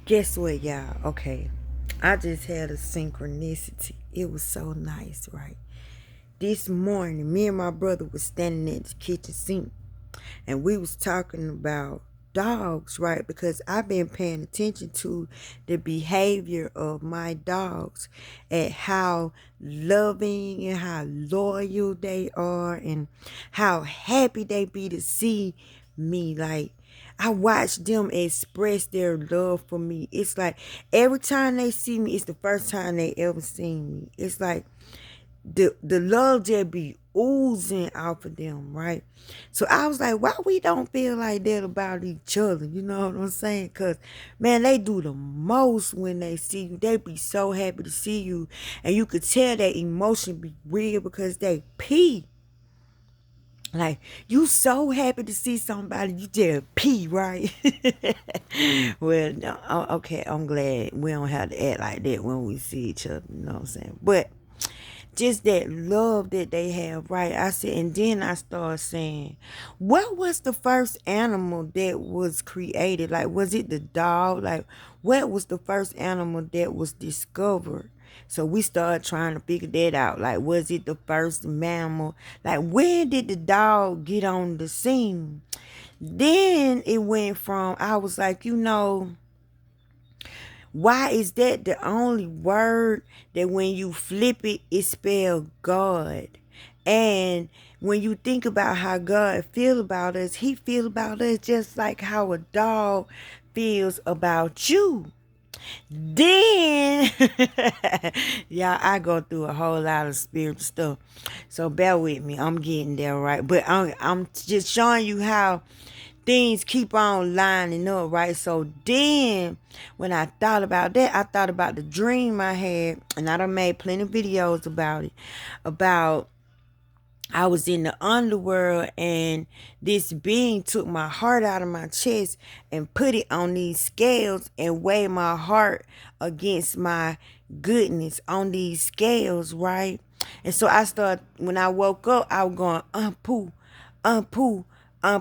Guess what, y'all? Okay. I just had a synchronicity. It was so nice, right? This morning, me and my brother was standing at the kitchen sink and we was talking about dogs, right? Because I've been paying attention to the behavior of my dogs and how loving and how loyal they are and how happy they be to see me. Like, I watch them express their love for me. It's like every time they see me, it's the first time they ever seen me. It's like the love just be oozing off of them, right? So I was like, why we don't feel like that about each other? You know what I'm saying? Cause man, they do the most when they see you. They be so happy to see you, and you could tell that emotion be real because they pee. Like, you so happy to see somebody, you just pee, right? Well, no, okay, I'm glad we don't have to act like that when we see each other, you know what I'm saying? But just that love that they have, right? I said, and then I started saying, what was the first animal that was created? Like, was it the dog? Like, what was the first animal that was discovered? So we started trying to figure that out. Like, was it the first mammal? Like, when did the dog get on the scene? Then it went from, I was like, why is that the only word that when you flip it, it spelled God? And when you think about how God feel about us, he feel about us just like how a dog feels about you. Then, yeah, I go through a whole lot of spiritual stuff. So bear with me. I'm getting there, right? But I'm just showing you how things keep on lining up, right? So then when I thought about that, I thought about the dream I had, and I done made plenty of videos about it. About I was in the underworld and this being took my heart out of my chest and put it on these scales and weighed my heart against my goodness on these scales, right? And so I started, when I woke up, I was going, Pooh, Pooh,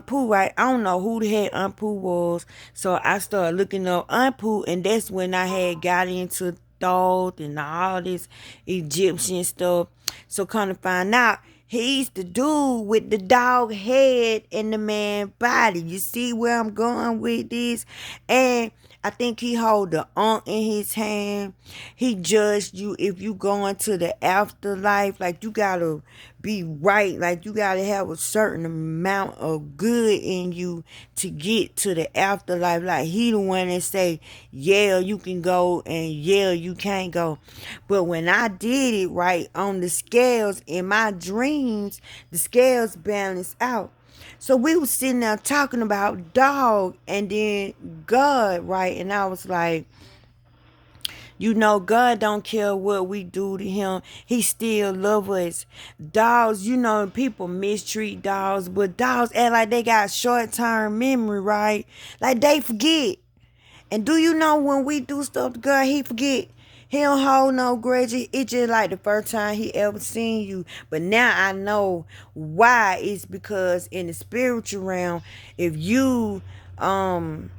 Pooh, right? I don't know who the heck Pooh was. So I started looking up Pooh, and that's when I had got into thought and all this Egyptian stuff. So kind of find out, he's the dude with the dog head and the man body. You see where I'm going with this? And I think he hold the in his hand. He judged you if you go into the afterlife. Like, you gotta be right. Like, you gotta have a certain amount of good in you to get to the afterlife. Like, he the one that say, yeah, you can go, and yeah, you can't go. But when I did it right on the scales in my dreams, the scales balance out. So we was sitting there talking about dog and then God, right? And I was like, God don't care what we do to him. He still love us. Dogs, people mistreat dogs, but dogs act like they got short-term memory, right? Like, they forget. And do you know when we do stuff to God, he forget? He don't hold no grudge. It's just like the first time he ever seen you. But now I know why. It's because in the spiritual realm, if you don't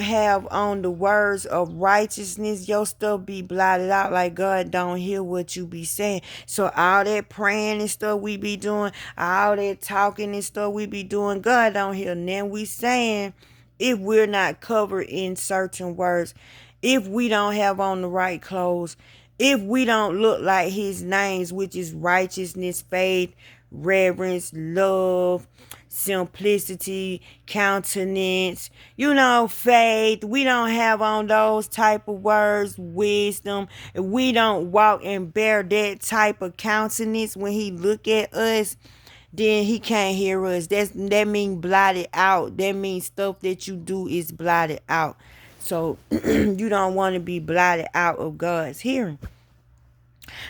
have on the words of righteousness, your stuff be blotted out. Like, God don't hear what you be saying. So all that praying and stuff we be doing, all that talking and stuff we be doing, God don't hear nothing we saying if we're not covered in certain words, if we don't have on the right clothes, if we don't look like his names, which is righteousness, faith, reverence, love, simplicity, countenance, faith. We don't have on those type of words, wisdom. If we don't walk and bear that type of countenance when he look at us, then he can't hear us. That means blotted out. That means stuff that you do is blotted out. So you don't want to be blotted out of God's hearing.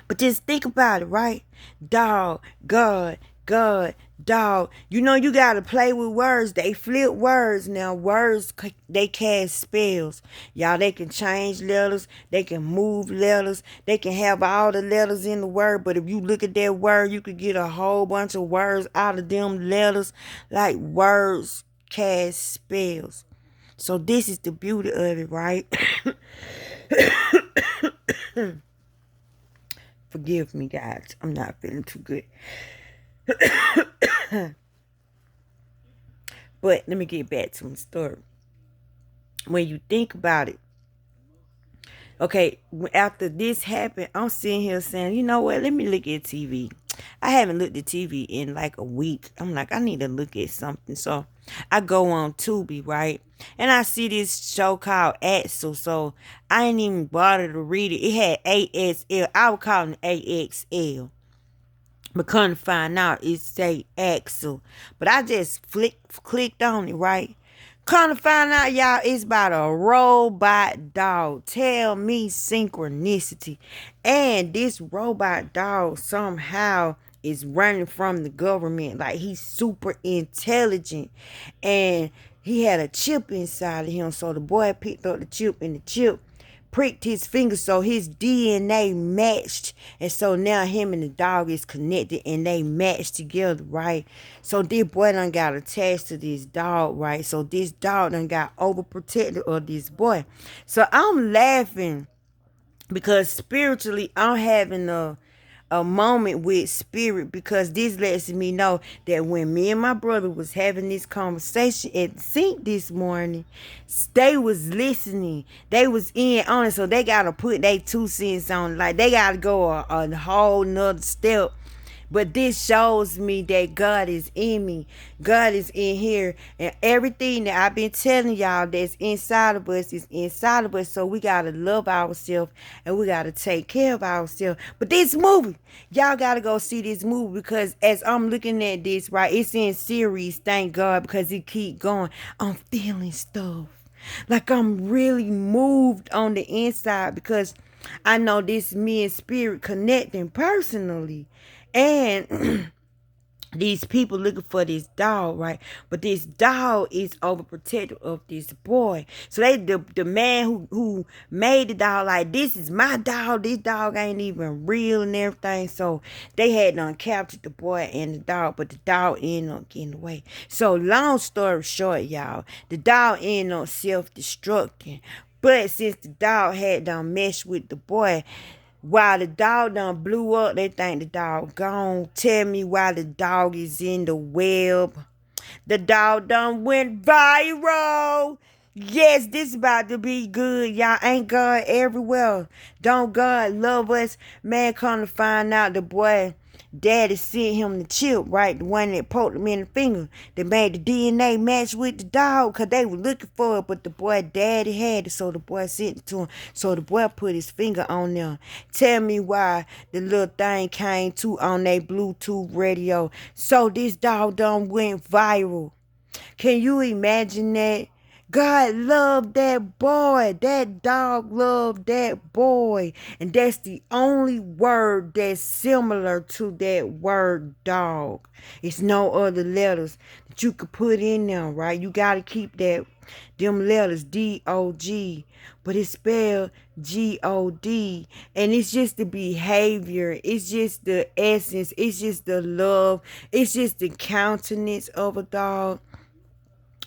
But just think about it, right? Dog, God, God, dog. You got to play with words. They flip words. Now, words, they cast spells. Y'all, they can change letters. They can move letters. They can have all the letters in the word. But if you look at that word, you could get a whole bunch of words out of them letters. Like, words cast spells. So this is the beauty of it, right? Forgive me, guys. I'm not feeling too good. But let me get back to my story. When you think about it, okay, after this happened, I'm sitting here saying, you know what, let me look at TV. I haven't looked at TV in like a week. I'm like, I need to look at something. So I go on Tubi, right? And I see this show called Axel. So I ain't even bother to read it. It had AXL. I would call it AXL. But couldn't find out it say Axel. But I just clicked on it, right? Come to find out, y'all, it's about a robot dog. Tell me synchronicity. And this robot dog somehow is running from the government. Like, he's super intelligent. And he had a chip inside of him. So the boy picked up the chip, and the chip pricked his finger, so his DNA matched, and so now him and the dog is connected, and they match together, right? So this boy done got attached to this dog, right? So this dog done got overprotected of this boy. So I'm laughing because spiritually I'm having a moment with spirit, because this lets me know that when me and my brother was having this conversation at the sink this morning, they was listening. They was in on it. So they got to put their 2 cents on it. Like, they got to go a whole nother step. But this shows me that God is in me. God is in here. And everything that I've been telling y'all that's inside of us is inside of us. So we got to love ourselves, and we got to take care of ourselves. But this movie, y'all got to go see this movie, because as I'm looking at this, right, it's in series, thank God, because it keep going. I'm feeling stuff. Like, I'm really moved on the inside, because I know this me and spirit connecting personally. And these people looking for this dog, right? But this dog is overprotective of this boy. So the man who made the dog, like, this is my dog. This dog ain't even real and everything. So they had done captured the boy and the dog, but the dog ended up getting away. So long story short, y'all, the dog ended up self-destructing. But since the dog had done meshed with the boy, while the dog done blew up, they think the dog gone. Tell me why the dog is in the web. The dog done went viral. Yes, this about to be good. Y'all, ain't God everywhere? Don't God love us? Man, come to find out, the boy daddy sent him the chip, right? The one that poked him in the finger. They made the DNA match with the dog, because they were looking for it, but the boy daddy had it, so the boy sent it to him. So the boy put his finger on there. Tell me why the little thing came to on their Bluetooth radio. So this dog done went viral. Can you imagine that? God loved that boy. That dog loved that boy. And that's the only word that's similar to that word dog. It's no other letters that you could put in there, right? You got to keep them letters, D-O-G. But it's spelled G-O-D. And it's just the behavior. It's just the essence. It's just the love. It's just the countenance of a dog.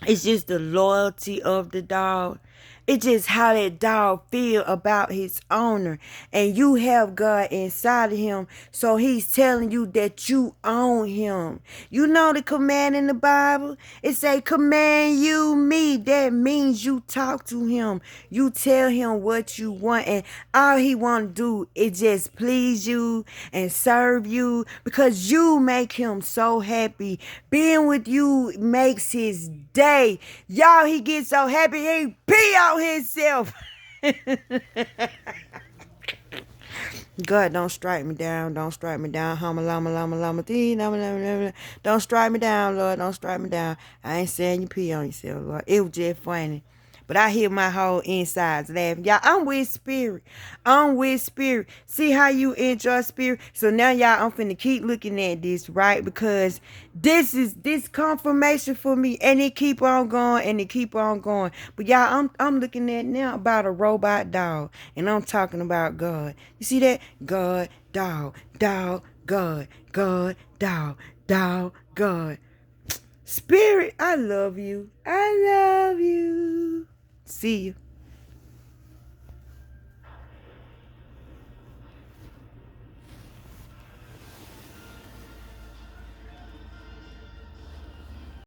It's just the loyalty of the dog. It's just how that dog feel about his owner. And you have God inside of him. So he's telling you that you own him. You know the command in the Bible? It say, command you me. That means you talk to him. You tell him what you want. And all he want to do is just please you and serve you, because you make him so happy. Being with you makes his day. Y'all, he gets so happy he pee on himself. God, don't strike me down. Don't strike me down. Hama lama lama lama dee. Don't strike me down, Lord. Don't strike me down. I ain't saying you pee on yourself, Lord. It was just funny. But I hear my whole insides laughing. Y'all, I'm with spirit. I'm with spirit. See how you enjoy spirit? So now, y'all, I'm finna keep looking at this, right? Because this is this confirmation for me. And it keep on going, and it keep on going. But y'all, I'm looking at now about a robot dog. And I'm talking about God. You see that? God, dog, dog, God, God, dog, dog, God. Spirit, I love you. I love you. See you.